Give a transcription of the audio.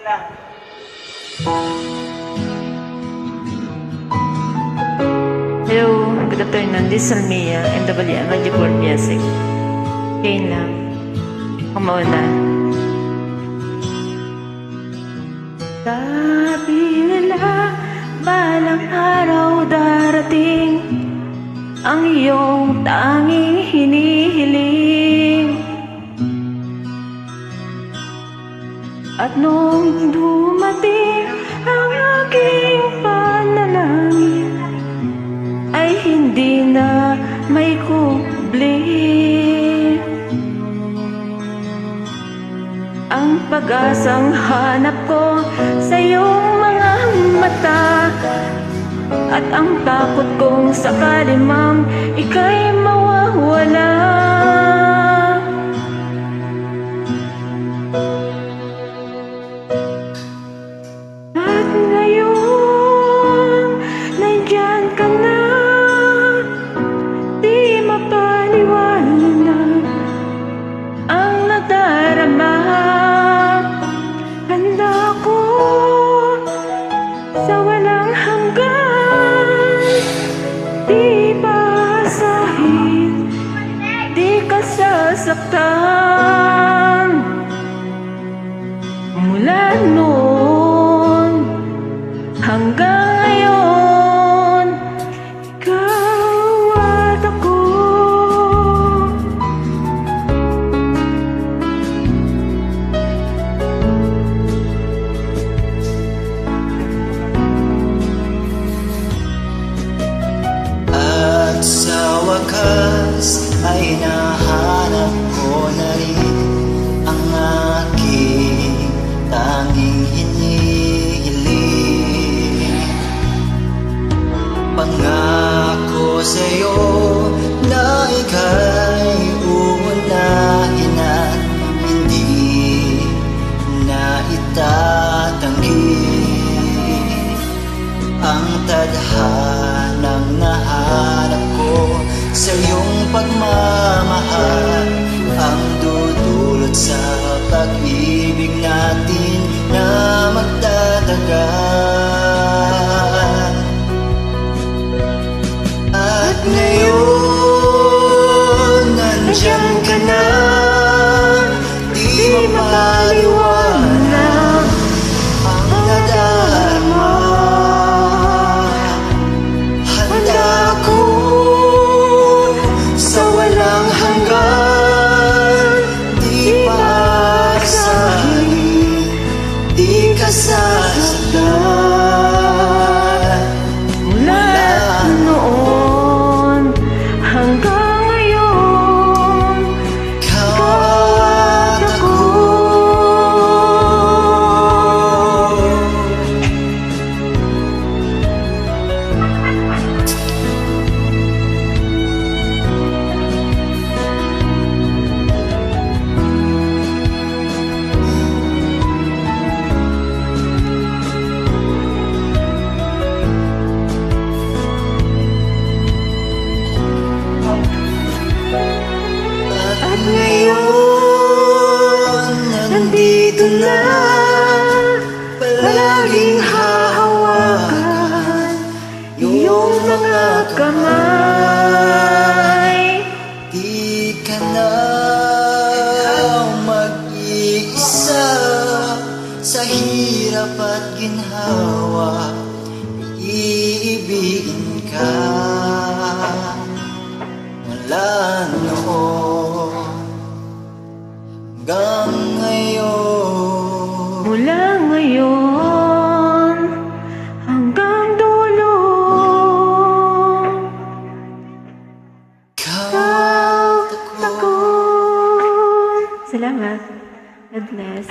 Hello, good afternoon. This is Salmia, MWMG for Music. Kain lang. Kumauna. Sabi nila, balang araw darating ang iyong tanging hinihiling. At nung dumating ang aking panalangin, ay hindi na may kubli. Ang pag-asang hanap ko sa iyong mga mata, at ang takot kong sakali mang ika'y mawawala. At ngayon, nandyan ka na, di mapaliwanag ang nadarama. Handa ko sa walang hanggan, di basahin, di ka sasaktan. Mula noon hanggang ngayon, ikaw at ako. At sa wakas ay nahanap ko na rin ang aking tanging hinihiling. Pangako sa'yo na ika'y uunahin at hindi na itatanggi ang tadhanang nahanap ko sa iyong pagmamahal, ang dudulot sa pag-ibig natin na magtatagal. At ngayon, nandiyan ka na, di mapaliwanag ang nadarama. Handa ko sa walang hanggan, di paasahin, di ka sasaktan. Mula noon hanggang ngayon, Ikaw at ako. At ngayon, nandito na, palaging hahawakan iyong mga kamay. Di ka na mag-iisa sa hirap at ginhawa, iibigin ka. Mula noon hanggang ngayon, mula ngayon hanggang dulo, ikaw ikaw at at ako. ako. Salamat. God bless.